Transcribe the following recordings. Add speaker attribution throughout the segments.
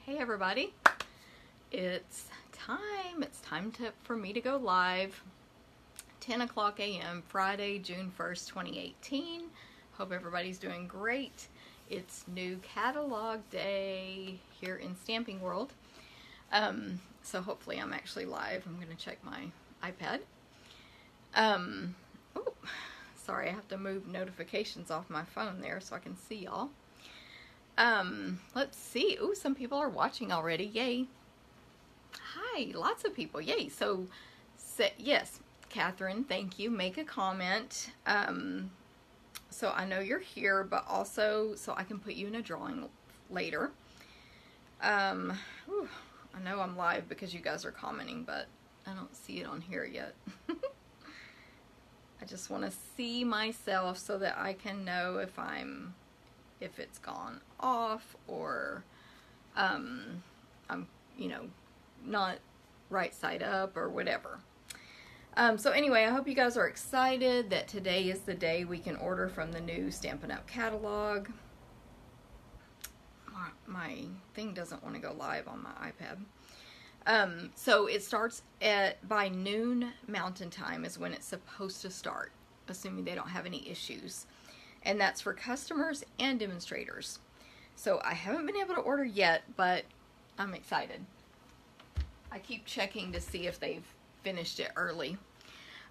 Speaker 1: Hey everybody, it's time for me to go live. 10 o'clock a.m. Friday, June 1st, 2018. Hope everybody's doing great. It's new catalog day here in Stamping World. So hopefully I'm actually live. I'm going to check my iPad. Oh, sorry, I have to move notifications off my phone there so I can see y'all. Let's see. Ooh, some people are watching already. Yay. Hi, lots of people. Yay. So, yes, Catherine, thank you. Make a comment. So I know you're here, but also so I can put you in a drawing later. Ooh, I know I'm live because you guys are commenting, but I don't see it on here yet. I just want to see myself so that I can know if it's gone off or I'm, you know, not right side up or whatever. So anyway, I hope you guys are excited that today is the day we can order from the new Stampin' Up catalog. My thing doesn't want to go live on my iPad. So it starts by noon Mountain Time is when it's supposed to start, assuming they don't have any issues. And that's for customers and demonstrators. So I haven't been able to order yet, but I'm excited. I keep checking to see if they've finished it early.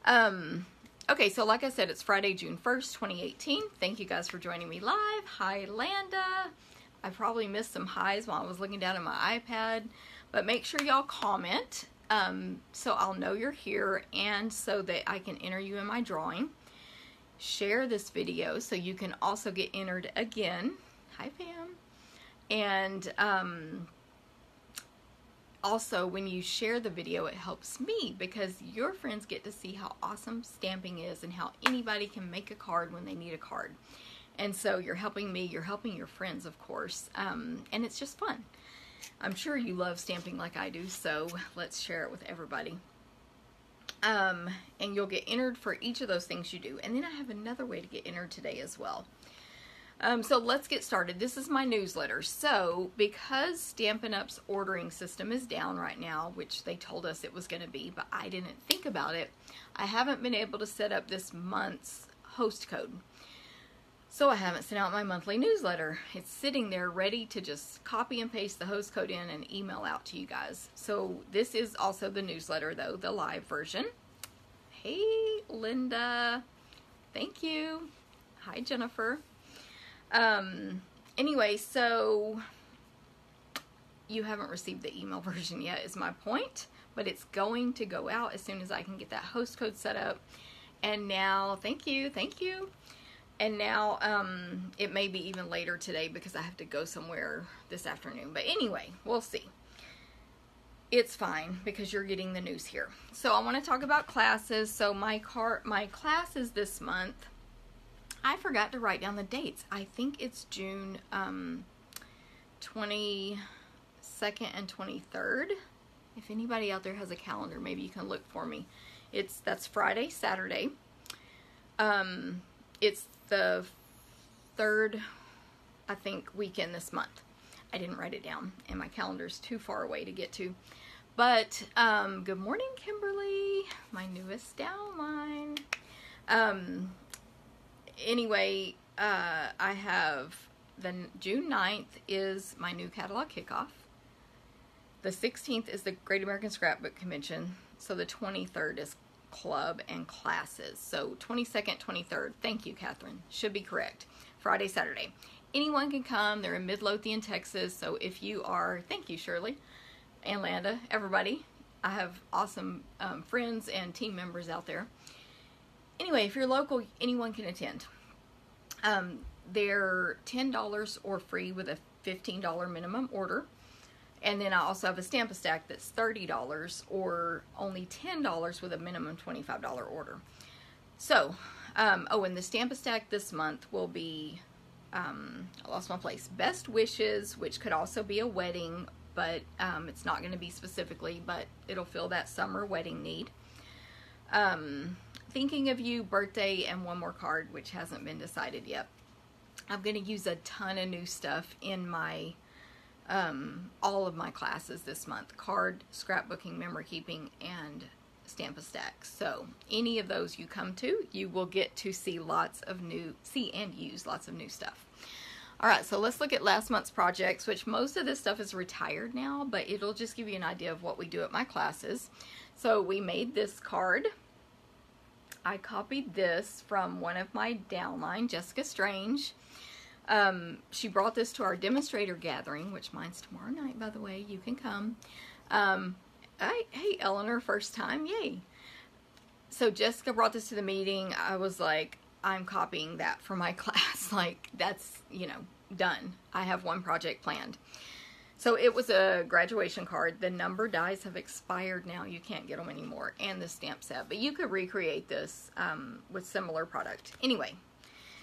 Speaker 1: Okay, so like I said, it's Friday, June 1st, 2018. Thank you guys for joining me live. Hi, Landa. I probably missed some highs while I was looking down at my iPad, but make sure y'all comment so I'll know you're here and so that I can enter you in my drawing. Share this video so you can also get entered again. Hi, Pam. And also, when you share the video, it helps me because your friends get to see how awesome stamping is and how anybody can make a card when they need a card. And so you're helping me, you're helping your friends, of course, and it's just fun. I'm sure you love stamping like I do, so let's share it with everybody. And you'll get entered for each of those things you do. And then I have another way to get entered today as well. So let's get started. This is my newsletter. So because Stampin' Up's ordering system is down right now, which they told us it was going to be, but I didn't think about it, I haven't been able to set up this month's host code. So I haven't sent out my monthly newsletter. It's sitting there ready to just copy and paste the host code in and email out to you guys. So this is also the newsletter though, the live version. Hey, Linda. Thank you. Hi, Jennifer. Anyway, so you haven't received the email version yet is my point, but it's going to go out as soon as I can get that host code set up. And now, thank you. And now, it may be even later today because I have to go somewhere this afternoon. But anyway, we'll see. It's fine because you're getting the news here. So I want to talk about classes. So my classes this month, I forgot to write down the dates. I think it's June 22nd and 23rd. If anybody out there has a calendar, maybe you can look for me. That's Friday, Saturday. It's the third, I think, weekend this month. I didn't write it down, and my calendar's too far away to get to. But, good morning, Kimberly, my newest downline. Anyway, I have the June 9th is my new catalog kickoff. The 16th is the Great American Scrapbook Convention. So the 23rd is club and classes. So 22nd, 23rd. Thank you, Catherine. Should be correct. Friday, Saturday. Anyone can come. They're in Midlothian, Texas. So if you are, thank you, Shirley and Landa, everybody. I have awesome friends and team members out there. Anyway, if you're local, anyone can attend. They're $10 or free with a $15 minimum order. And then I also have a Stamp-A-Stack that's $30 or only $10 with a minimum $25 order. So, oh, and the Stamp-A-Stack this month will be, I lost my place, Best Wishes, which could also be a wedding, but it's not going to be specifically, but it'll fill that summer wedding need. Thinking of You, birthday, and one more card, which hasn't been decided yet. I'm going to use a ton of new stuff in my all of my classes this month: card, scrapbooking, memory keeping, and Stamp a Stack. So any of those you come to, you will get to see and use lots of new stuff. All right, so let's look at last month's projects, which most of this stuff is retired now, but it'll just give you an idea of what we do at my classes. So we made this card. I copied this from one of my downline, Jessica Strange. She brought this to our demonstrator gathering, which mine's tomorrow night, by the way. You can come. Hey, Eleanor, first time, yay. So Jessica brought this to the meeting. I was like, I'm copying that for my class. Like, that's, you know, done. I have one project planned. So it was a graduation card. The number dies have expired now. You can't get them anymore. And the stamp set. But you could recreate this with similar product. Anyway.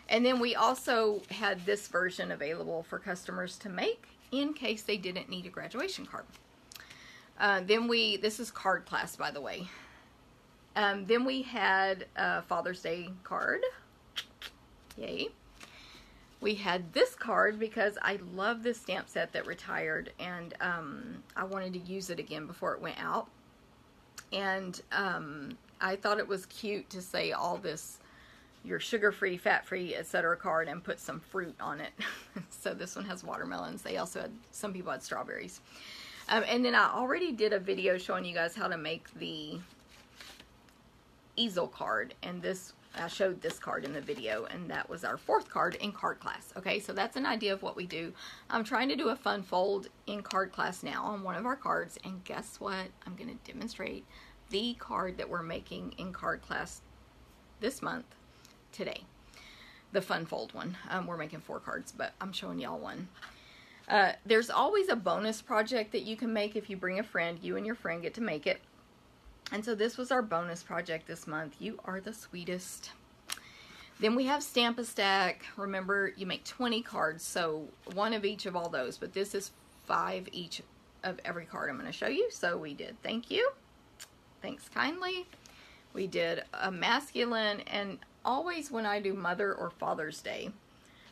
Speaker 1: And then we also had this version available for customers to make in case they didn't need a graduation card. This is card class, by the way. Then we had a Father's Day card. Yay. We had this card because I love this stamp set that retired, and I wanted to use it again before it went out. And I thought it was cute to say all this, your sugar-free, fat-free, etc. card, and put some fruit on it. So this one has watermelons. They also had, some people had strawberries. And then I already did a video showing you guys how to make the easel card, and this, I showed this card in the video, and that was our 4th card in card class. Okay, so that's an idea of what we do. I'm trying to do a fun fold in card class now on one of our cards, and guess what? I'm going to demonstrate the card that we're making in card class this month today. The fun fold one. We're making 4 cards, but I'm showing y'all one. There's always a bonus project that you can make if you bring a friend. You and your friend get to make it. And so this was our bonus project this month. You are the sweetest. Then we have Stamp a Stack. Remember, you make 20 cards, so one of each of all those. But this is 5 each of every card I'm going to show you. So we did thank you. Thanks kindly. We did a masculine, and always when I do Mother or Father's Day,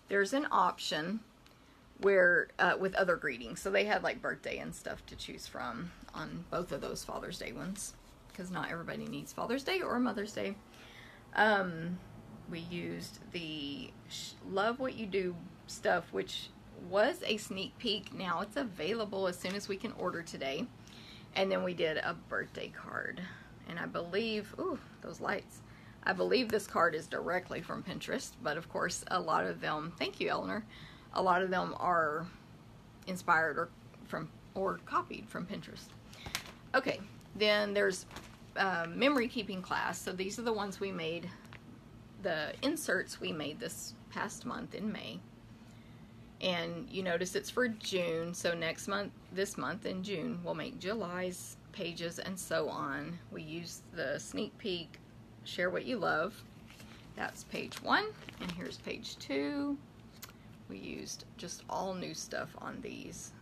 Speaker 1: there's an option where with other greetings. So they had like birthday and stuff to choose from on both of those Father's Day ones, because not everybody needs Father's Day or Mother's Day. We used the Love What You Do stuff, which was a sneak peek. Now it's available as soon as we can order today. And then we did a birthday card. And I believe, ooh, those lights. I believe this card is directly from Pinterest, but of course a lot of them, thank you, Eleanor, a lot of them are inspired or copied from Pinterest. Okay, then there's memory keeping class. So these are the ones we made, the inserts we made this past month in May. And you notice it's for June, so next month, this month in June, we'll make July's pages and so on. We used the sneak peek, Share What You Love. That's page 1, and here's page 2. We used just all new stuff on these.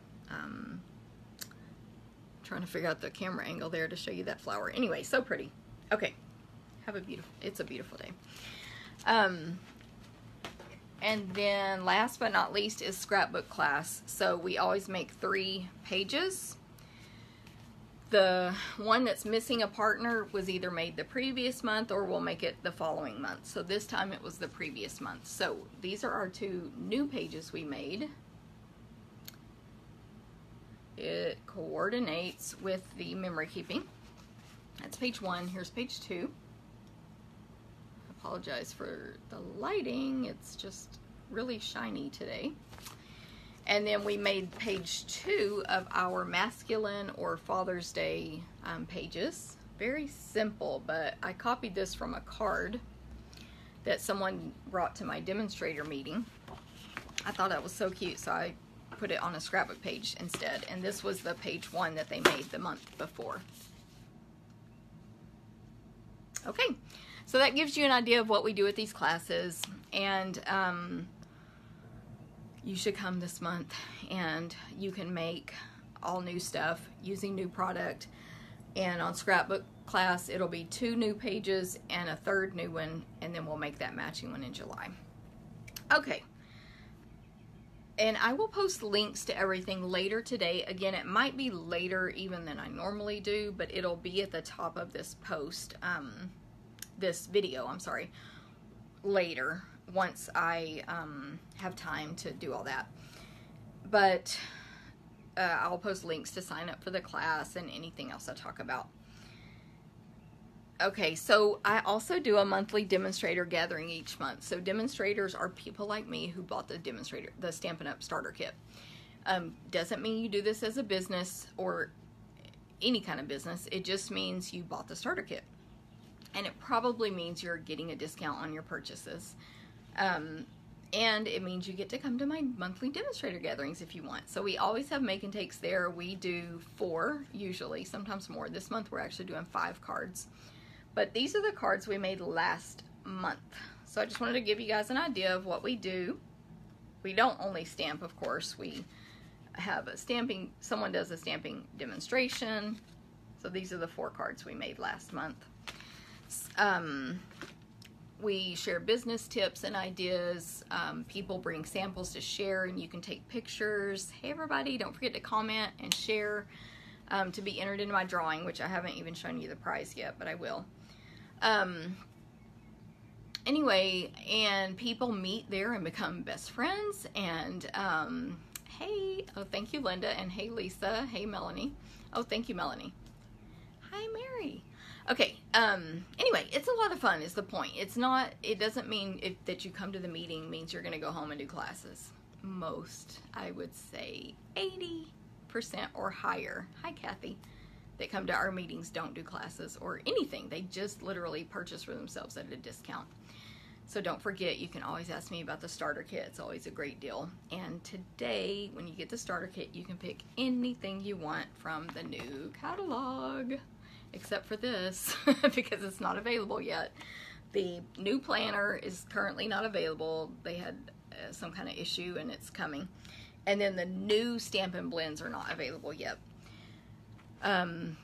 Speaker 1: Trying to figure out the camera angle there to show you that flower. Anyway, so pretty. Okay, it's a beautiful day. And then last but not least is Scrapbook Class. So we always make 3 pages. The one that's missing a partner was either made the previous month or we'll make it the following month. So this time it was the previous month. So these are our 2 new pages we made. It coordinates with the memory keeping. That's page 1. Here's page 2. Apologize for the lighting. It's just really shiny today. And then we made page 2 of our masculine or Father's Day pages. Very simple, but I copied this from a card that someone brought to my demonstrator meeting. I thought that was so cute, so I put it on a scrapbook page instead. And this was the page 1 that they made the month before. Okay, so that gives you an idea of what we do at these classes. And you should come this month, and you can make all new stuff using new product. And on Scrapbook Class, it'll be 2 new pages and a 3rd new one, and then we'll make that matching one in July. Okay. And I will post links to everything later today. Again, it might be later even than I normally do, but it'll be at the top of this post, this video, I'm sorry, later, once I have time to do all that. But I'll post links to sign up for the class and anything else I talk about. Okay, so I also do a monthly demonstrator gathering each month. So demonstrators are people like me who bought the demonstrator, the Stampin' Up starter kit. Doesn't mean you do this as a business or any kind of business. It just means you bought the starter kit. And it probably means you're getting a discount on your purchases. And it means you get to come to my monthly demonstrator gatherings if you want. So we always have make and takes there. We do 4 usually, sometimes more. This month we're actually doing 5 cards. But these are the cards we made last month. So I just wanted to give you guys an idea of what we do. We don't only stamp, of course. We have a stamping, someone does a stamping demonstration. So these are the 4 cards we made last month. We share business tips and ideas. People bring samples to share and you can take pictures. Hey everybody, don't forget to comment and share to be entered into my drawing, which I haven't even shown you the prize yet, but I will. Anyway, and people meet there and become best friends. And hey, oh thank you Linda, and hey Lisa, hey Melanie. Oh thank you Melanie. Hi Mary. Okay, anyway, it's a lot of fun is the point. It's not, it doesn't mean that you come to the meeting means you're going to go home and do classes. Most, I would say 80% or higher, hi Kathy, that come to our meetings don't do classes or anything. They just literally purchase for themselves at a discount. So don't forget, you can always ask me about the starter kit. It's always a great deal. And today, when you get the starter kit, you can pick anything you want from the new catalog. Except for this, because it's not available yet. The new planner is currently not available. They had some kind of issue and it's coming. And then the new Stampin' Blends are not available yet.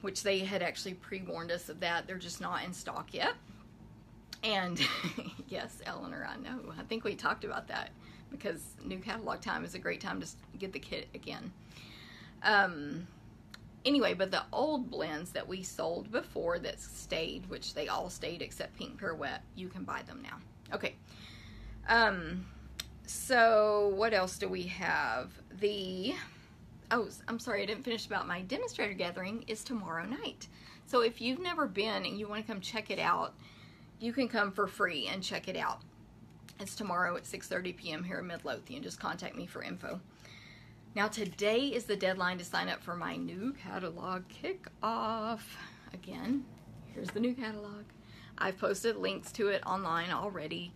Speaker 1: Which they had actually pre-warned us of that. They're just not in stock yet. And yes, Eleanor, I know. I think we talked about that because new catalog time is a great time to get the kit again. Anyway, but the old blends that we sold before that stayed, which they all stayed except Pink Pirouette, you can buy them now. Okay. So what else do we have? Oh, I'm sorry, I didn't finish about my demonstrator gathering is tomorrow night. So if you've never been and you want to come check it out, you can come for free and check it out. It's tomorrow at 6:30 p.m. here in Midlothian. Just contact me for info. Now today is the deadline to sign up for my new catalog kickoff. Again, here's the new catalog. I've posted links to it online already.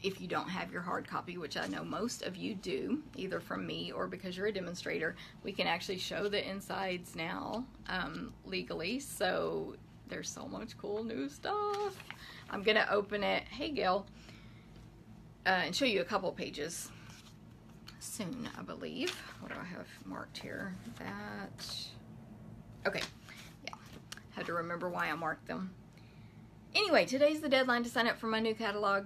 Speaker 1: If you don't have your hard copy, which I know most of you do, either from me or because you're a demonstrator, we can actually show the insides now legally. So there's so much cool new stuff. I'm gonna open it, hey Gail, and show you a couple pages soon, I believe. What do I have marked here? That, okay, yeah, had to remember why I marked them. Anyway, today's the deadline to sign up for my new catalog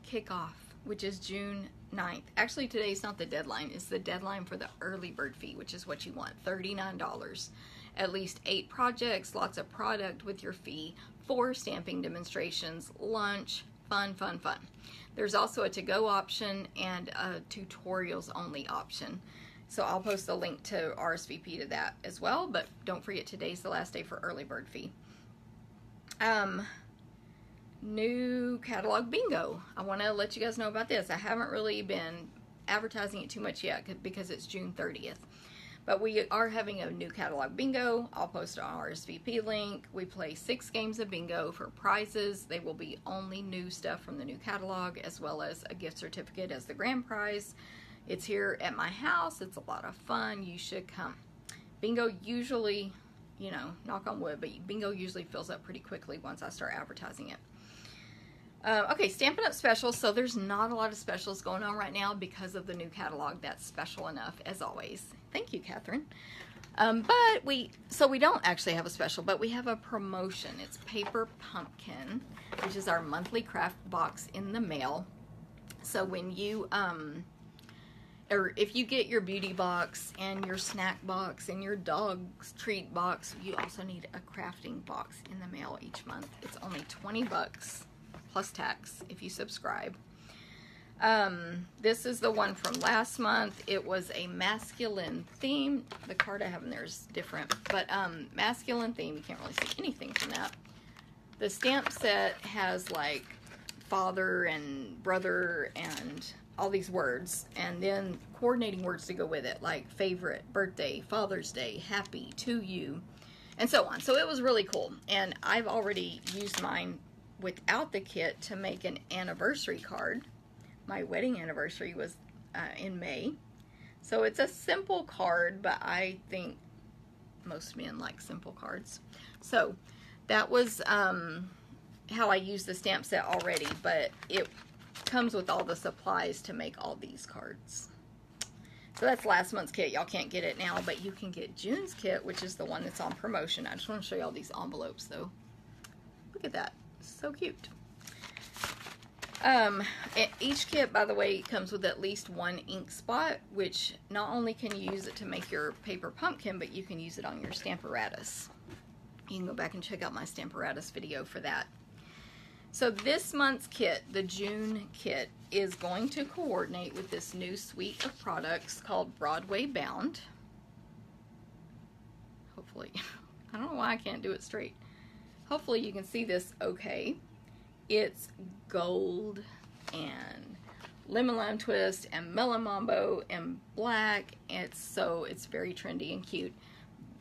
Speaker 1: kickoff, which is June 9th. Actually, today's not the deadline. It's the deadline for the early bird fee, which is what you want, $39. At least 8 projects, lots of product with your fee, 4 stamping demonstrations, lunch, fun, fun, fun. There's also a to-go option and a tutorials only option. So I'll post a link to RSVP to that as well, but don't forget today's the last day for early bird fee. New catalog bingo. I want to let you guys know about this. I haven't really been advertising it too much yet because it's June 30th. But we are having a new catalog bingo. I'll post an RSVP link. We play 6 games of bingo for prizes. They will be only new stuff from the new catalog, as well as a gift certificate as the grand prize. It's here at my house. It's a lot of fun. You should come. Bingo usually, you know, knock on wood, but bingo usually fills up pretty quickly once I start advertising it. Okay, Stampin' Up Specials. So there's not a lot of specials going on right now because of the new catalog. That's special enough, as always. Thank you, Catherine. But we don't actually have a special, but we have a promotion. It's Paper Pumpkin, which is our monthly craft box in the mail. So when you, or if you get your beauty box and your snack box and your dog's treat box, you also need a crafting box in the mail each month. It's only 20 bucks plus tax if you subscribe. This is the one from last month. It was a masculine theme. The card I have in there is different, but masculine theme. You can't really see anything from that. The stamp set has like father and brother and all these words, and then coordinating words to go with it, like favorite, birthday, Father's Day, happy, to you, and so on. So it was really cool, and I've already used mine without the kit to make an anniversary card. My wedding anniversary was in May, so it's a simple card, but I think most men like simple cards. So that was how I used the stamp set already, but it comes with all the supplies to make all these cards. So that's last month's kit. Y'all can't get it now, but you can get June's kit, which is the one that's on promotion. I just want to show you all these envelopes, though. Look at that. So cute. Each kit, by the way, comes with at least one ink spot, which not only can you use it to make your paper pumpkin, but you can use it on your Stamparatus. You can go back and check out my Stamparatus video for that. So this month's kit, the June kit, is going to coordinate with this new suite of products called Broadway Bound. Hopefully, I don't know why I can't do it straight. Hopefully you can see this okay. It's gold and lemon lime twist and melon mambo and black. It's very trendy and cute.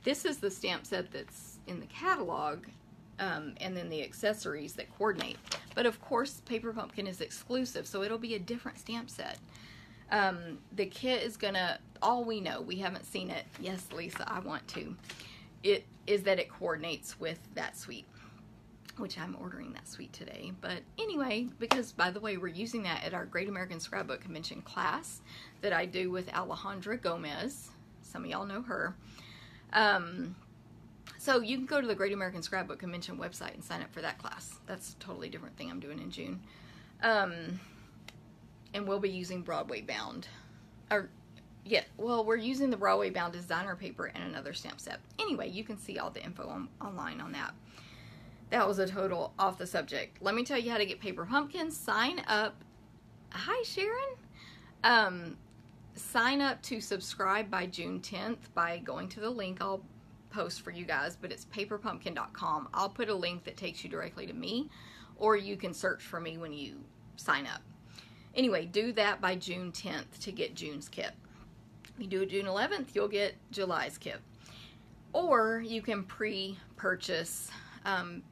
Speaker 1: This is the stamp set that's in the catalog. And then the accessories that coordinate. But of course, Paper Pumpkin is exclusive, so it'll be a different stamp set. The kit is gonna, all we know, we haven't seen it. Yes, Lisa, I want to. It is that it coordinates with that suite, which I'm ordering that suite today. But anyway, because by the way, we're using that at our Great American Scrapbook Convention class that I do with Alejandra Gomez. Some of y'all know her. So you can go to the Great American Scrapbook Convention website and sign up for that class. That's a totally different thing I'm doing in June. And we'll be using Broadway Bound. We're using the Broadway Bound designer paper and another stamp set. Anyway, you can see all the info online on that. That was a total off the subject. Let me tell you how to get Paper Pumpkin. Sign up. Hi, Sharon. Sign up to subscribe by June 10th by going to the link I'll post for you guys, but it's paperpumpkin.com. I'll put a link that takes you directly to me, or you can search for me when you sign up. Anyway, do that by June 10th to get June's kit. If you do it June 11th, you'll get July's kit. Or you can pre-purchase 1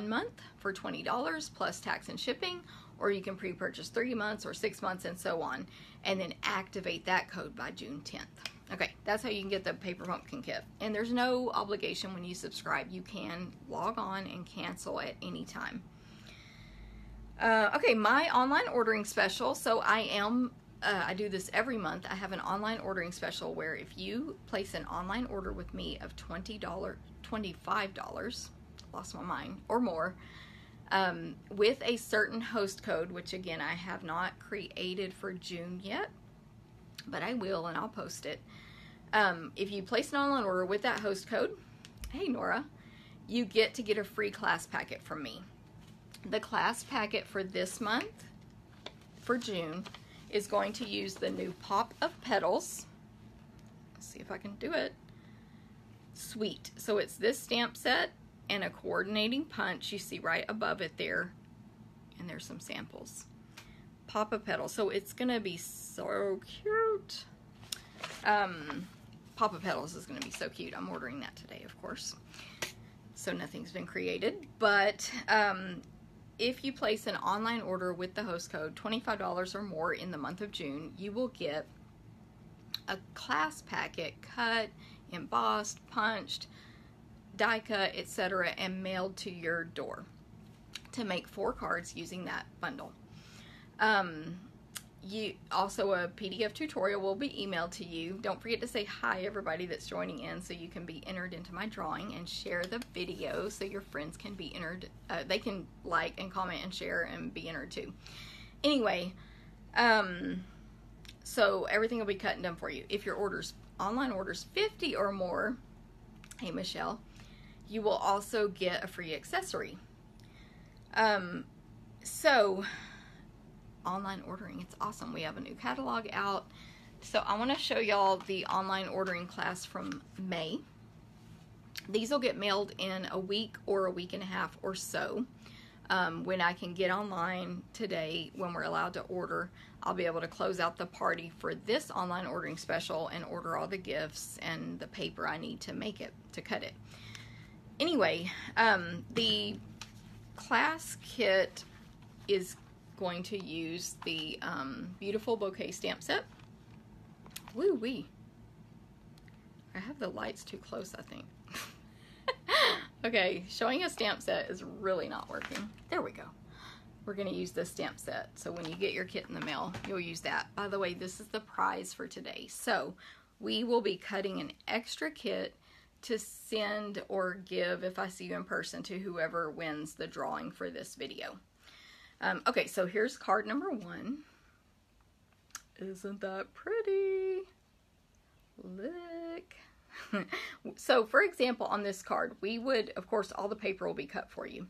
Speaker 1: month for $20 plus tax and shipping, or you can pre-purchase 3 months or 6 months and so on, and then activate that code by June 10th. Okay, that's how you can get the Paper Pumpkin kit. And there's no obligation when you subscribe. You can log on and cancel at any time. Okay, my online ordering special. So I do this every month. I have an online ordering special where if you place an online order with me of $25, lost my mind, or more, with a certain host code, which again, I have not created for June yet, but I will, and I'll post it. If you place an online order with that host code, hey Nora, you get to get a free class packet from me. The class packet for this month, for June, is going to use the new Pop of Petals. Let's see if I can do it. Sweet. So it's this stamp set and a coordinating punch. You see right above it there, and there's some samples. Pop of Petals. So it's gonna be so cute. Pop of Petals is gonna be so cute. I'm ordering that today, of course. So nothing's been created, but if you place an online order with the host code, $25 or more in the month of June, you will get a class packet cut, embossed, punched, die cut, etc., and mailed to your door to make 4 cards using that bundle. Also a PDF tutorial will be emailed to you. Don't forget to say hi everybody that's joining in so you can be entered into my drawing, and share the video so your friends can be entered. They can like and comment and share and be entered too. Anyway, So everything will be cut and done for you. If your online orders 50 or more, hey Michelle, you will also get a free accessory. So online ordering, it's awesome. We have a new catalog out. So I want to show y'all the online ordering class from May. These will get mailed in a week or a week and a half or so. When I can get online today, when we're allowed to order, I'll be able to close out the party for this online ordering special and order all the gifts and the paper I need to make it, to cut it. Anyway, the class kit is going to use the beautiful bouquet stamp set. Woo-wee. I have the lights too close, I think. Okay, showing a stamp set is really not working. There we go. We're going to use this stamp set. So when you get your kit in the mail, you'll use that. By the way, this is the prize for today. So we will be cutting an extra kit to send or give, if I see you in person, to whoever wins the drawing for this video. Okay, so here's card number 1. Isn't that pretty? Look. So for example, on this card, we would, of course, all the paper will be cut for you.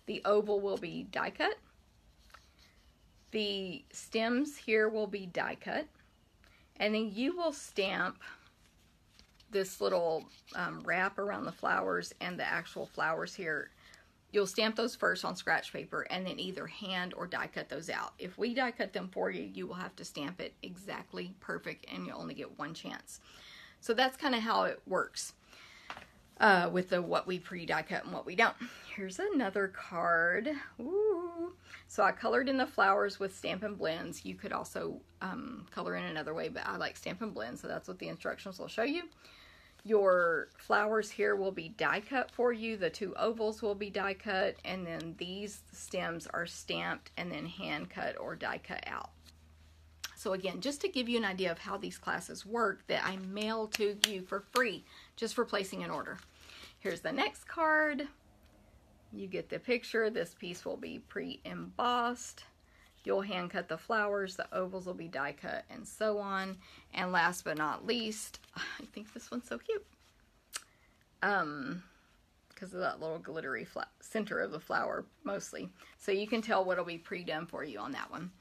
Speaker 1: The oval will be die cut. The stems here will be die cut. And then you will stamp this little wrap around the flowers and the actual flowers here. You'll stamp those first on scratch paper and then either hand or die cut those out. If we die cut them for you, you will have to stamp it exactly perfect and you'll only get one chance. So that's kind of how it works with the what we pre-die cut and what we don't. Here's another card. Ooh. So I colored in the flowers with Stampin' Blends. You could also color in another way, but I like Stampin' Blends, so that's what the instructions will show you. Your flowers here will be die cut for you. The 2 ovals will be die cut, and then these stems are stamped and then hand cut or die cut out. So again, just to give you an idea of how these classes work that I mail to you for free, just for placing an order. Here's the next card. You get the picture. This piece will be pre-embossed. You'll hand cut the flowers, the ovals will be die cut, and so on. And last but not least, I think this one's so cute. Because of that little glittery center of the flower, mostly. So you can tell what'll be pre-done for you on that one.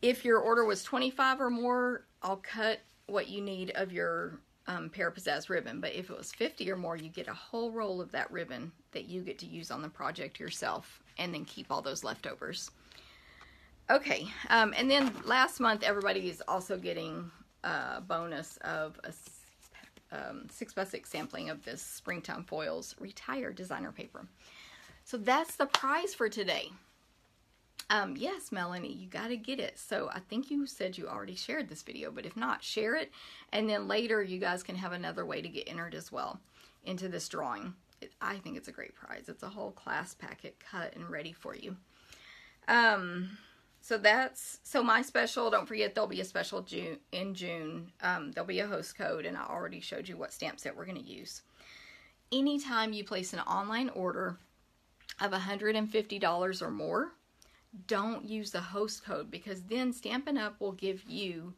Speaker 1: If your order was 25 or more, I'll cut what you need of your Pear Pizzazz ribbon. But if it was 50 or more, you get a whole roll of that ribbon that you get to use on the project yourself and then keep all those leftovers. Okay, and then last month, everybody is also getting a bonus of a 6x6 sampling of this Springtime Foils Retired Designer Paper. So that's the prize for today. Yes, Melanie, you got to get it. So I think you said you already shared this video, but if not, share it. And then later you guys can have another way to get entered as well into this drawing. I think it's a great prize. It's a whole class packet cut and ready for you. So my special, don't forget there'll be a special in June. There'll be a host code and I already showed you what stamp set we're going to use. Anytime you place an online order of $150 or more, don't use the host code because then Stampin' Up will give you,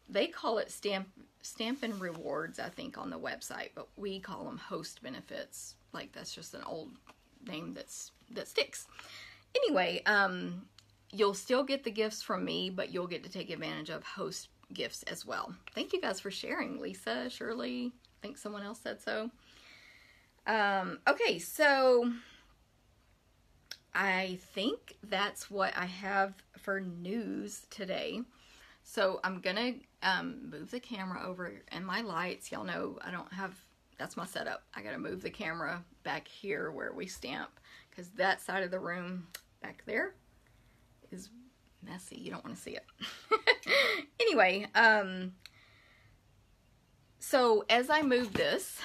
Speaker 1: they call it Stampin' Rewards, I think, on the website, but we call them host benefits. Like that's just an old name that sticks. Anyway, you'll still get the gifts from me, but you'll get to take advantage of host gifts as well. Thank you guys for sharing, Lisa, Shirley. I think someone else said so. Okay, so I think that's what I have for news today. So I'm gonna move the camera over and my lights. Y'all know I don't have, that's my setup. I gotta move the camera back here where we stamp because that side of the room back there is messy. You don't want to see it. Anyway, so as I move this,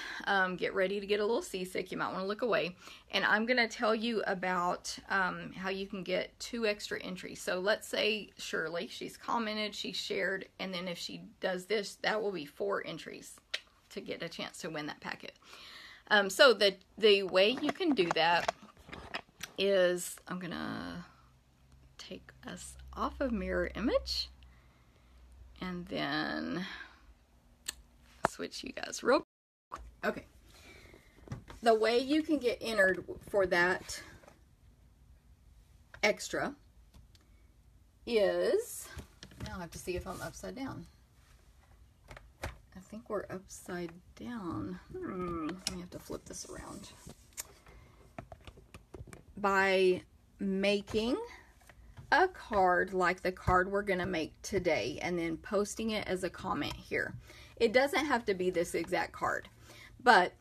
Speaker 1: get ready to get a little seasick. You might want to look away. And I'm going to tell you about how you can get 2 extra entries. So let's say Shirley, she's commented, she shared, and then if she does this, that will be 4 entries to get a chance to win that packet. So the way you can do that is, I'm going to take us off of mirror image And then switch you guys real quick. Okay. The way you can get entered for that extra is, now I have to see if I'm upside down. I think we're upside down. I have to flip this around. By making a card like the card we're going to make today and then posting it as a comment here. It doesn't have to be this exact card, but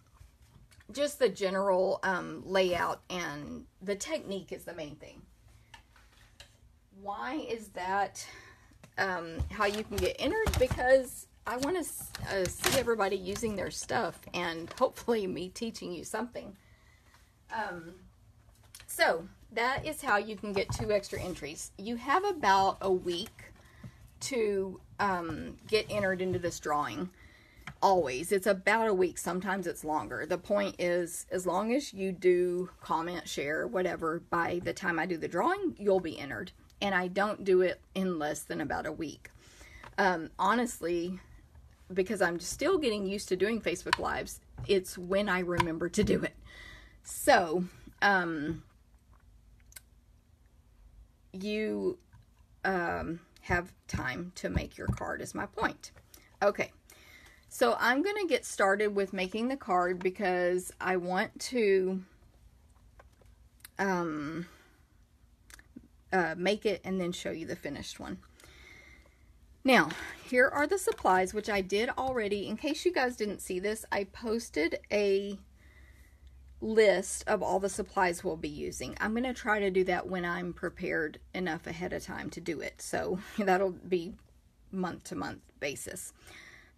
Speaker 1: just the general layout and the technique is the main thing. Why is that how you can get entered? Because I want to see everybody using their stuff and hopefully me teaching you something. So that is how you can get 2 extra entries. You have about a week to get entered into this drawing. Always. It's about a week. Sometimes it's longer. The point is, as long as you do comment, share, whatever, by the time I do the drawing, you'll be entered. And I don't do it in less than about a week. Honestly, because I'm still getting used to doing Facebook Lives, it's when I remember to do it. So, you have time to make your card is my point. Okay, so I'm going to get started with making the card because I want to make it and then show you the finished one. Now, here are the supplies, which I did already. In case you guys didn't see this, I posted a list of all the supplies we'll be using. I'm going to try to do that when I'm prepared enough ahead of time to do it. So that'll be month to month basis.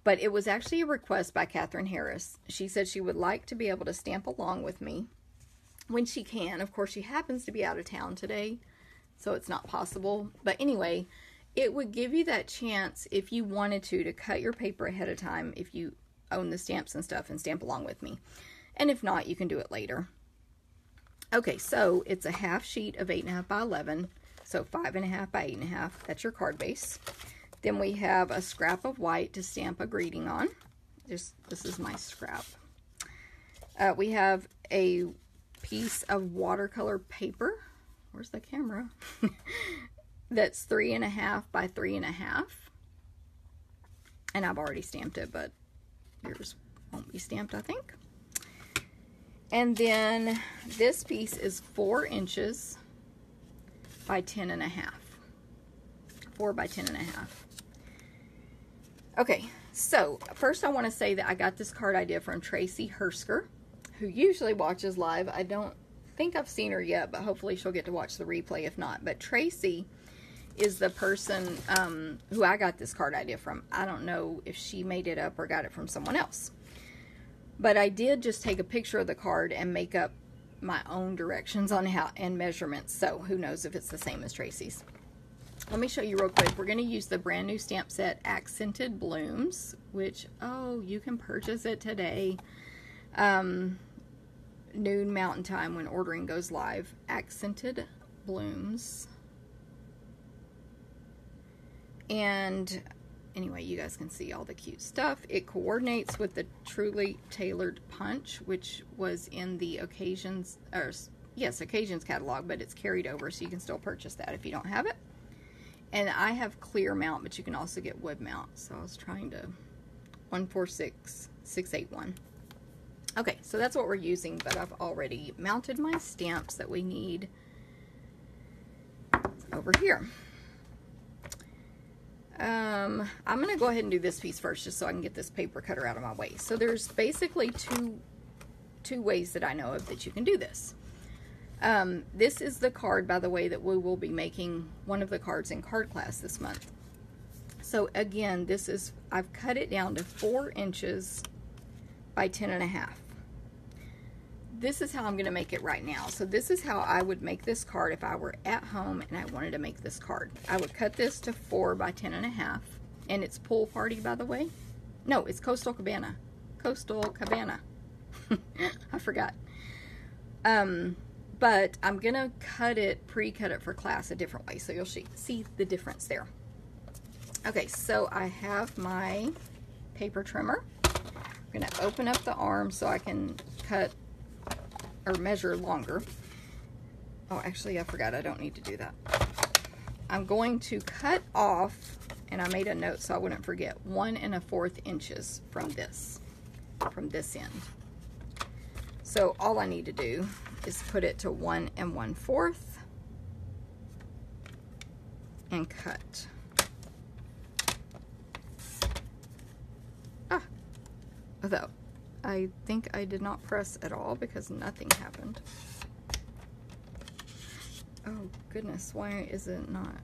Speaker 1: But it was actually a request by Catherine Harris. She said she would like to be able to stamp along with me when she can. Of course, she happens to be out of town today, so it's not possible. But anyway, it would give you that chance if you wanted to cut your paper ahead of time if you own the stamps and stuff and stamp along with me. And if not, you can do it later. Okay, so it's a half sheet of 8.5 by 11, so 5.5 by 8.5. That's your card base. Then we have a scrap of white to stamp a greeting on. This is my scrap. We have a piece of watercolor paper. Where's the camera? That's 3.5 by 3.5. And I've already stamped it, but yours won't be stamped, I think. And then this piece is 4 inches by 10.5. 4 by 10.5. Okay, so first I want to say that I got this card idea from Tracy Hersker, who usually watches live. I don't think I've seen her yet, but hopefully she'll get to watch the replay if not. But Tracy is the person who I got this card idea from. I don't know if she made it up or got it from someone else. But I did just take a picture of the card and make up my own directions on how and measurements. So who knows if it's the same as Tracy's. Let me show you real quick. We're going to use the brand new stamp set Accented Blooms, which, oh, you can purchase it today. Noon Mountain Time when ordering goes live. Accented Blooms. And anyway, you guys can see all the cute stuff. It coordinates with the Truly Tailored Punch, which was in the Occasions catalog, but it's carried over, so you can still purchase that if you don't have it. And I have clear mount, but you can also get wood mount. So I was trying to 146681. Okay, so that's what we're using, but I've already mounted my stamps that we need over here. I'm going to go ahead and do this piece first just so I can get this paper cutter out of my way. So there's basically two ways that I know of that you can do this. This is the card, by the way, that we will be making one of the cards in card class this month. So again, I've cut it down to 4 inches by 10.5. This is how I'm going to make it right now. So this is how I would make this card if I were at home and I wanted to make this card. I would cut this to 4 by 10.5. And it's Pool Party, by the way. No, it's Coastal Cabana. Coastal Cabana. I forgot. But I'm going to pre-cut it for class a different way. So you'll see the difference there. Okay, so I have my paper trimmer. I'm going to open up the arm so I can cut or measure longer. Oh, actually, I forgot I don't need to do that. I'm going to cut off, and I made a note so I wouldn't forget, 1 1/4 inches from this end. So all I need to do is put it to 1 1/4 and cut. Although, I think I did not press at all because nothing happened. Oh goodness, why is it not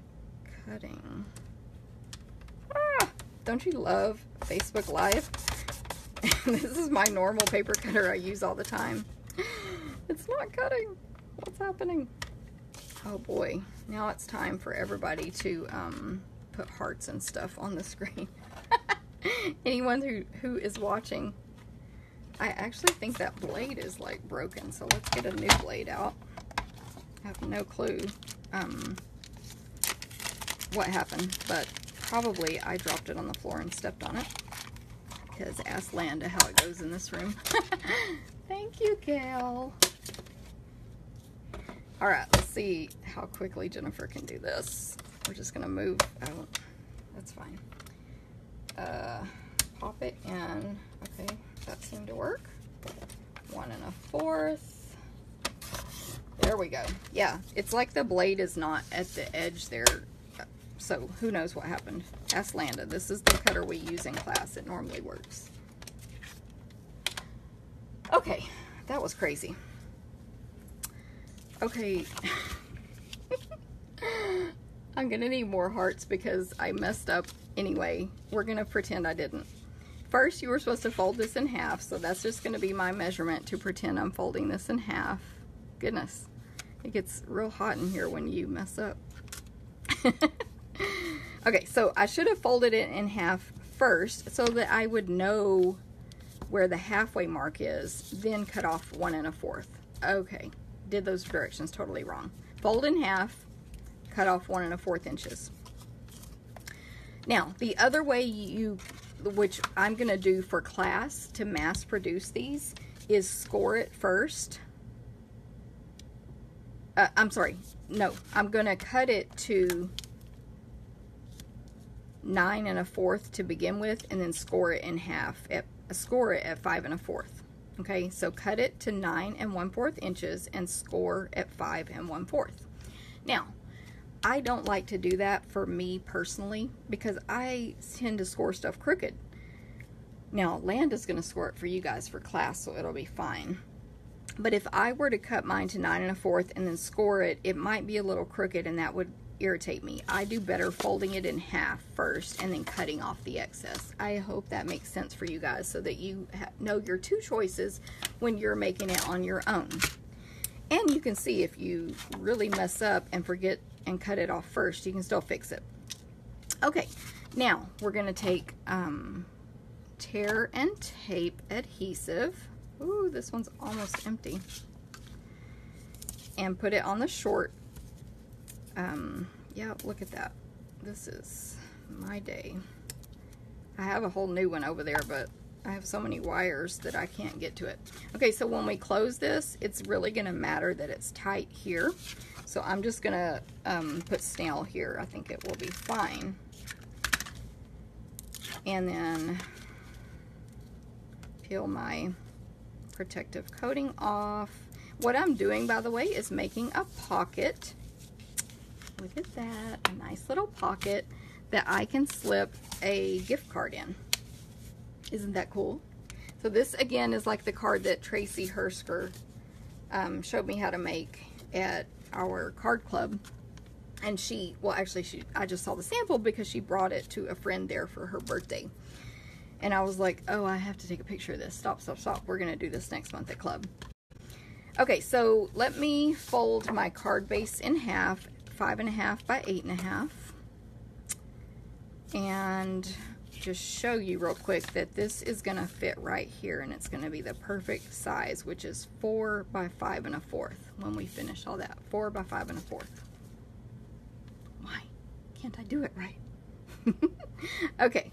Speaker 1: cutting? Ah, don't you love Facebook Live? This is my normal paper cutter I use all the time. It's not cutting. What's happening? Oh boy, now it's time for everybody to put hearts and stuff on the screen. Anyone who is watching, I actually think that blade is like broken, so let's get a new blade out. I have no clue what happened, but probably I dropped it on the floor and stepped on it, because ask Landa how it goes in this room. Thank you, Gail. All right, let's see how quickly Jennifer can do this. We're just gonna move out. That's fine. Pop it in. Okay, that seemed to work. 1 1/4. There we go. Yeah, it's like the blade is not at the edge there. So who knows what happened. Ask Landa. This is the cutter we use in class. It normally works. Okay, that was crazy. Okay. I'm gonna need more hearts because I messed up. Anyway, we're gonna pretend I didn't. First, you were supposed to fold this in half, so that's just gonna be my measurement to pretend I'm folding this in half. Goodness, it gets real hot in here when you mess up. Okay, so I should have folded it in half first so that I would know where the halfway mark is, then cut off 1 1/4. Okay, did those directions totally wrong. Fold in half, cut off 1 1/4 inches. Now, the other way which I'm gonna do for class to mass produce these, is score it first. I'm sorry, no, I'm gonna cut it to 9 1/4 to begin with, and then score it in half. Score it at 5 1/4. Okay, so cut it to 9 1/4 inches and score at 5 1/4. Now, I don't like to do that for me personally because I tend to score stuff crooked. Now, Landa's going to score it for you guys for class, so it'll be fine. But if I were to cut mine to 9 1/4 and then score it, it might be a little crooked and that would irritate me. I do better folding it in half first and then cutting off the excess. I hope that makes sense for you guys so that you know your two choices when you're making it on your own. And you can see if you really mess up and forget and cut it off first, you can still fix it. Okay, now we're going to take tear and tape adhesive. Ooh, this one's almost empty. And put it on the short. Yeah, look at that. This is my day. I have a whole new one over there, but I have so many wires that I can't get to it. Okay, so when we close this, it's really going to matter that it's tight here. So I'm just going to put snail here. I think it will be fine. And then peel my protective coating off. What I'm doing, by the way, is making a pocket. Look at that, a nice little pocket that I can slip a gift card in. Isn't that cool? So this again is like the card that Tracy Hersker showed me how to make at our card club. And she, well actually I just saw the sample because she brought it to a friend there for her birthday. And I was like, oh, I have to take a picture of this. Stop. We're gonna do this next month at club. Okay, so let me fold my card base in half, 5 1/2 by 8 1/2. And just show you real quick that this is gonna fit right here and it's gonna be the perfect size, which is 4 by 5 1/4 when we finish all that. 4 by 5 1/4. Why can't I do it right? Okay,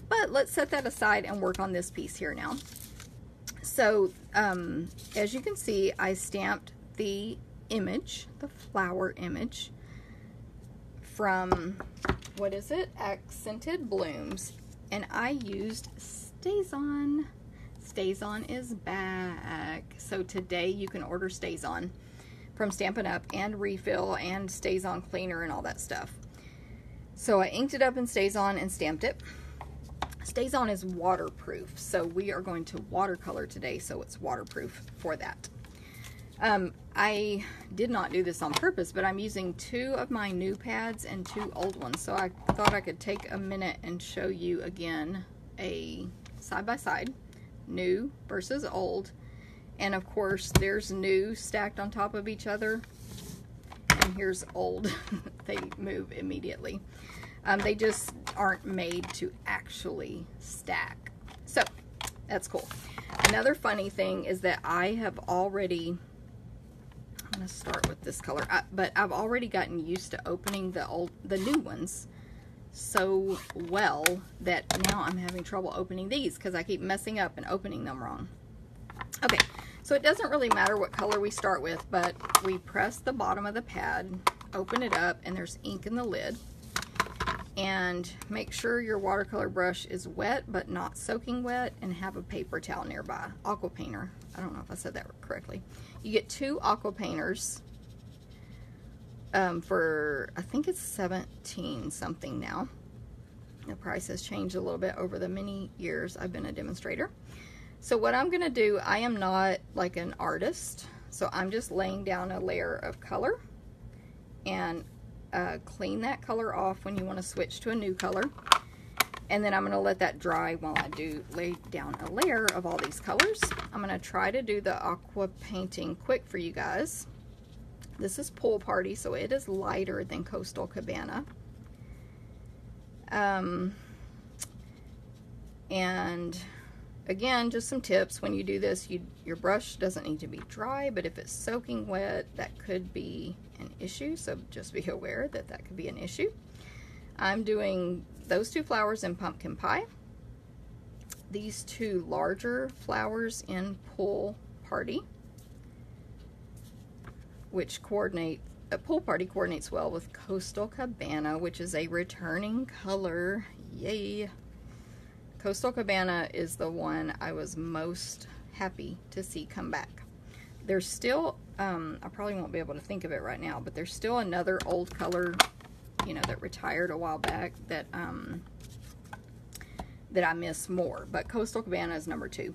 Speaker 1: but let's set that aside and work on this piece here now. So, as you can see, I stamped the image, the flower image, from, what is it? Accented Blooms. And I used StazOn. StazOn is back. So today you can order StazOn from Stampin' Up and refill and StazOn cleaner and all that stuff. So I inked it up in StazOn and stamped it. StazOn is waterproof, so we are going to watercolor today, so it's waterproof for that. I did not do this on purpose, but I'm using 2 of my new pads and 2 old ones, so I thought I could take a minute and show you again a side-by-side, new versus old. And of course, there's new stacked on top of each other, and here's old. They move immediately. They just aren't made to actually stack. So, that's cool. Another funny thing is that I have already, I'm going to start with this color, but I've already gotten used to opening the new ones so well that now I'm having trouble opening these because I keep messing up and opening them wrong. Okay, so it doesn't really matter what color we start with, but we press the bottom of the pad, open it up, and there's ink in the lid. And make sure your watercolor brush is wet but not soaking wet, and have a paper towel nearby. Aqua Painter. I don't know if I said that correctly. You get 2 Aqua Painters for, I think it's 17 something now. The price has changed a little bit over the many years I've been a demonstrator. So what I'm going to do, I am not like an artist, so I'm just laying down a layer of color and clean that color off when you want to switch to a new color. And then I'm going to let that dry while I do lay down a layer of all these colors. I'm going to try to do the Aqua Painting quick for you guys. This is Pool Party, so it is lighter than Coastal Cabana. And again, just some tips. When you do this, your brush doesn't need to be dry, but if it's soaking wet, that could be an issue, so just be aware that that could be an issue. I'm doing those 2 flowers in Pumpkin Pie, these 2 larger flowers in Pool Party, which coordinate, Pool Party coordinates well with Coastal Cabana, which is a returning color. Yay! Coastal Cabana is the one I was most happy to see come back. There's still, I probably won't be able to think of it right now, but there's still another old color, you know, that retired a while back that that I miss more. But Coastal Cabana is number 2.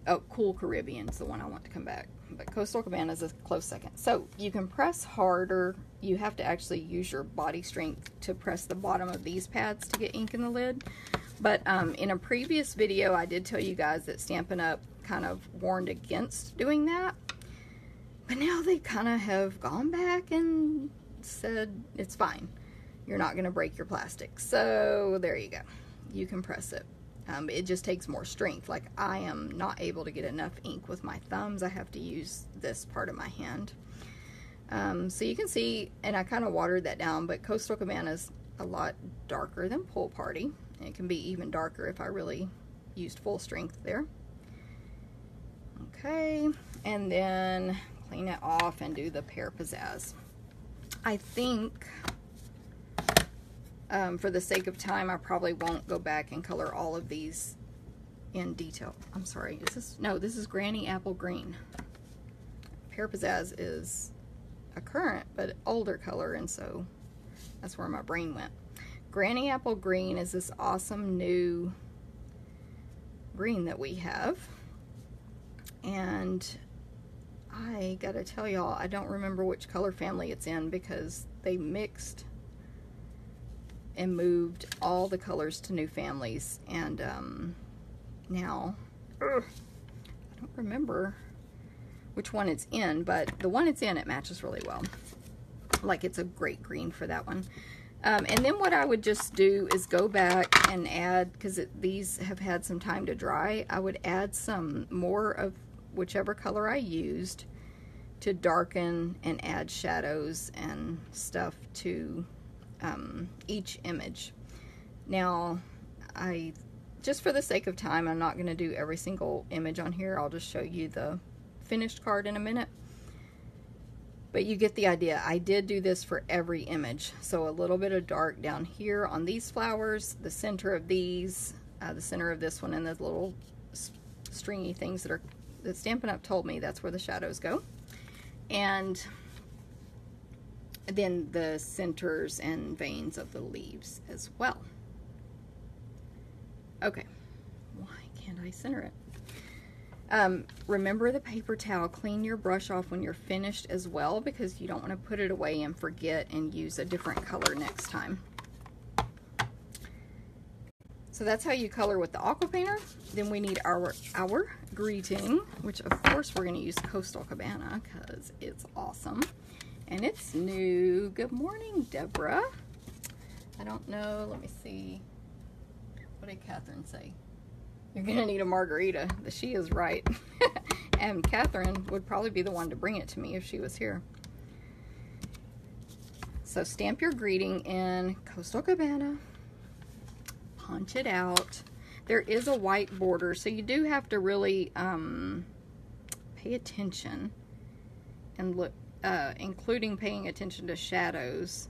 Speaker 1: Oh, Cool Caribbean is the one I want to come back. But Coastal Cabana is a close second. So you can press harder. You have to actually use your body strength to press the bottom of these pads to get ink in the lid. But in a previous video, I did tell you guys that Stampin' Up kind of warned against doing that. But now they kind of have gone back and said it's fine. You're not going to break your plastic. So there you go. You can press it. It just takes more strength. Like, I am not able to get enough ink with my thumbs. I have to use this part of my hand. So you can see, and I kind of watered that down, but Coastal Cabana is a lot darker than Pool Party. And it can be even darker if I really used full strength there. Okay, and then clean it off and do the Pear Pizzazz. I think, for the sake of time, I probably won't go back and color all of these in detail. I'm sorry, is this, no, this is Granny Apple Green. Pear Pizzazz is a current but older color, and so that's where my brain went. Granny Apple Green is this awesome new green that we have, and I gotta tell y'all, I don't remember which color family it's in because they mixed and moved all the colors to new families, and now I don't remember which one it's in, but the one it's in, it matches really well. Like, it's a great green for that one. And then what I would just do is go back and add, because these have had some time to dry, I would add some more of whichever color I used to darken and add shadows and stuff to each image. Now, just for the sake of time, I'm not going to do every single image on here. I'll just show you the finished card in a minute. But you get the idea. I did do this for every image. So a little bit of dark down here on these flowers, the center of these, the center of this one, and the little stringy things that Stampin' Up told me that's where the shadows go. And then the centers and veins of the leaves as well. Okay, why can't I center it? Remember the paper towel. Clean your brush off when you're finished as well, because you don't want to put it away and forget and use a different color next time. So that's how you color with the Aqua Painter. Then we need our greeting, which of course we're going to use Coastal Cabana because it's awesome. And it's new. Good morning, Deborah. I don't know. Let me see. What did Catherine say? You're going to need a margarita. She is right. And Catherine would probably be the one to bring it to me if she was here. So stamp your greeting in Coastal Cabana. Punch it out. There is a white border, so you do have to really pay attention and look, including paying attention to shadows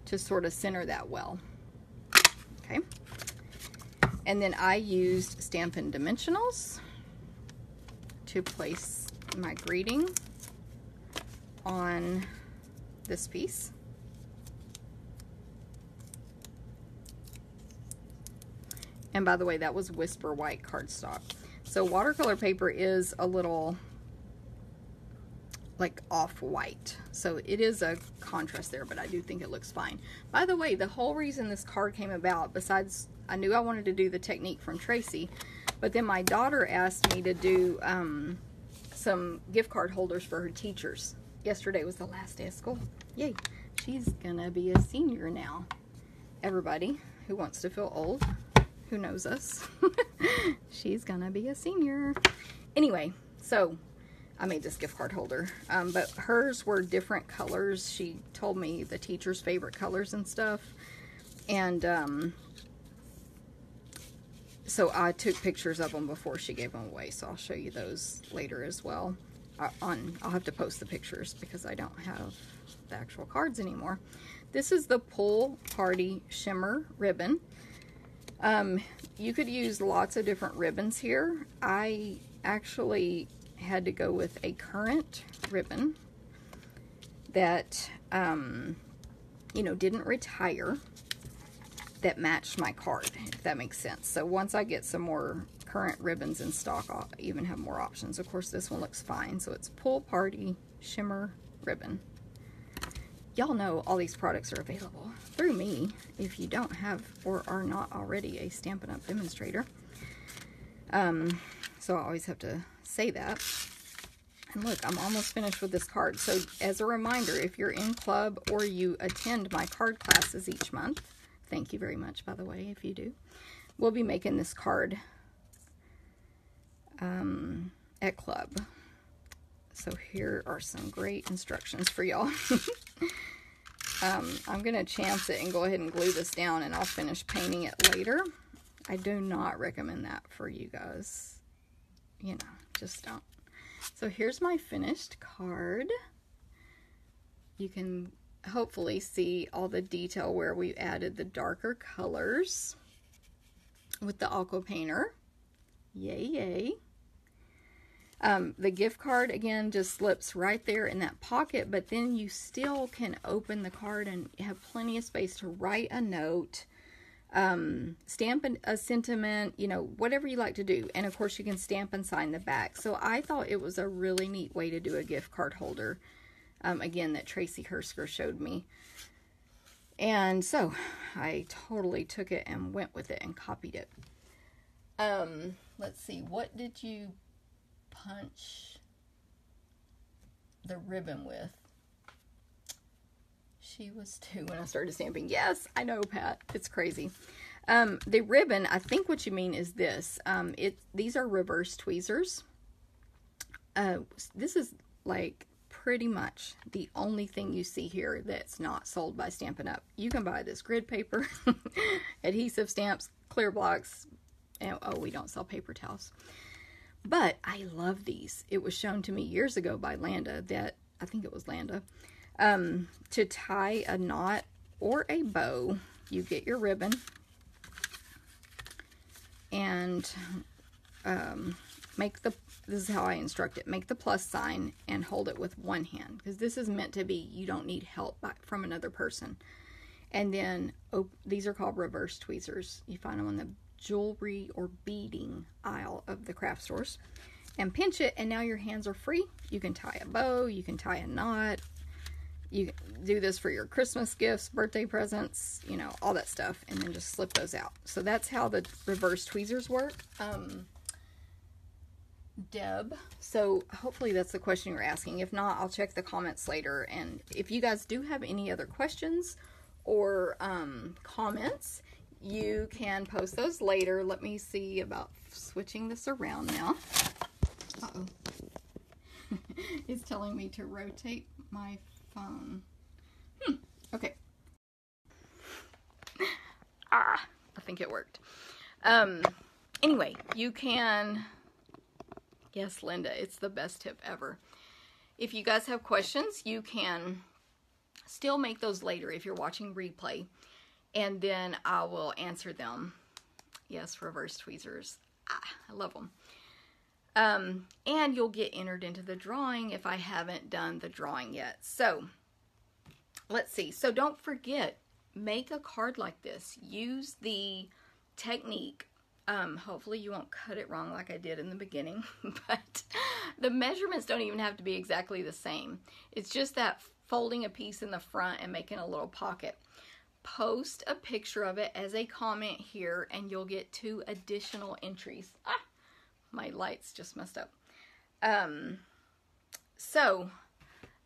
Speaker 1: to sort of center that well. Okay. And then I used Stampin' Dimensionals to place my greeting on this piece. And by the way, that was Whisper White cardstock. So watercolor paper is a little like off-white. So it is a contrast there, but I do think it looks fine. By the way, the whole reason this card came about, besides I knew I wanted to do the technique from Tracy, but then my daughter asked me to do some gift card holders for her teachers. Yesterday was the last day of school. Yay. She's gonna be a senior now. Everybody who wants to feel old, who knows us, she's gonna be a senior. Anyway, so I made this gift card holder, but hers were different colors. She told me the teacher's favorite colors and stuff, and so I took pictures of them before she gave them away, so I'll show you those later as well. I'll have to post the pictures because I don't have the actual cards anymore. This is the Pool Party Shimmer ribbon. You could use lots of different ribbons here. I actually had to go with a current ribbon that, you know, didn't retire, that matched my card, if that makes sense. So once I get some more current ribbons in stock, I'll even have more options. Of course, this one looks fine. So it's Pool Party Shimmer Ribbon. Y'all know all these products are available through me if you don't have or are not already a Stampin' Up demonstrator. So I always have to say that. And look, I'm almost finished with this card. So as a reminder, if you're in club or you attend my card classes each month, thank you very much, by the way, if you do, we'll be making this card at club. So here are some great instructions for y'all. I'm going to chance it and go ahead and glue this down, and I'll finish painting it later. I do not recommend that for you guys. You know, just don't. So here's my finished card. You can hopefully see all the detail where we added the darker colors with the Aqua Painter. Yay, yay. The gift card, again, just slips right there in that pocket, but then you still can open the card and have plenty of space to write a note, stamp a sentiment, you know, whatever you like to do. And of course you can stamp and sign the back. So I thought it was a really neat way to do a gift card holder, again, that Tracy Hersker showed me. And so I totally took it and went with it and copied it. Let's see, what did you punch the ribbon with? She was 2 when I started stamping. Yes, I know, Pat. It's crazy. The ribbon, I think what you mean is this. These are reverse tweezers. This is like pretty much the only thing you see here that's not sold by Stampin' Up. You can buy this grid paper, adhesive stamps, clear blocks, and oh, we don't sell paper towels. But I love these. It was shown to me years ago by Landa, that, I think it was Landa, to tie a knot or a bow. You get your ribbon and this is how I instruct it, make the plus sign and hold it with one hand, because this is meant to be, you don't need help from another person. And then, these are called reverse tweezers. You find them on the jewelry or beading aisle of the craft stores. And pinch it, and now your hands are free. You can tie a bow, you can tie a knot. You can do this for your Christmas gifts, birthday presents, you know, all that stuff, and then just slip those out. So that's how the reverse tweezers work. Deb, so hopefully that's the question you're asking. If not, I'll check the comments later. And if you guys do have any other questions or comments, you can post those later. Let me see about switching this around now. Uh-oh. It's telling me to rotate my phone. Okay. I think it worked. Anyway, you can... Yes, Linda, it's the best tip ever. If you guys have questions, you can still make those later if you're watching replay, and then I will answer them. Yes, reverse tweezers. I love them. And you'll get entered into the drawing if I haven't done the drawing yet. So, let's see. So don't forget, make a card like this. Use the technique. Hopefully you won't cut it wrong like I did in the beginning, but the measurements don't even have to be exactly the same. It's just that folding a piece in the front and making a little pocket. Post a picture of it as a comment here, and you'll get 2 additional entries. My lights just messed up. So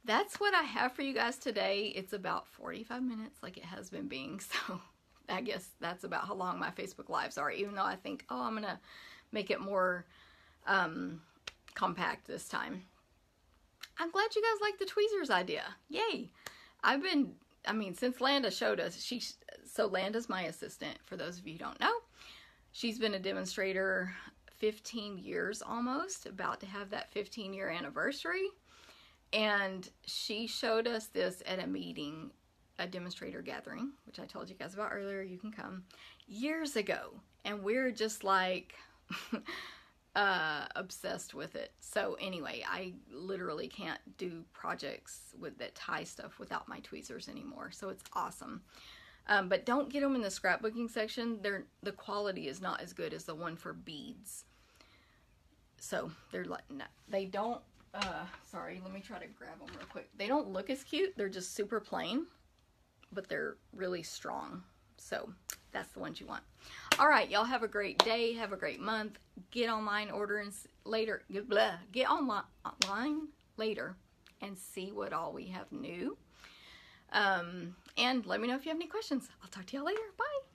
Speaker 1: that's what I have for you guys today. It's about 45 minutes like it has been being, so I guess that's about how long my Facebook Lives are, even though I think, oh, I'm going to make it more compact this time. I'm glad you guys like the tweezers idea. Yay! Since Landa showed us, so Landa's my assistant, for those of you who don't know. She's been a demonstrator 15 years almost, about to have that 15-year anniversary. And she showed us this at a meeting, a demonstrator gathering, which I told you guys about earlier. You can come, years ago, and we're just like obsessed with it. So anyway, I literally can't do projects that tie stuff without my tweezers anymore, so it's awesome. But don't get them in the scrapbooking section. The quality is not as good as the one for beads. So they're like, no, they don't sorry, let me try to grab them real quick. They don't look as cute. They're just super plain, but they're really strong. So that's the ones you want. All right, y'all have a great day. Have a great month. Get online, order later. Get online later and see what all we have new. And let me know if you have any questions. I'll talk to y'all later. Bye.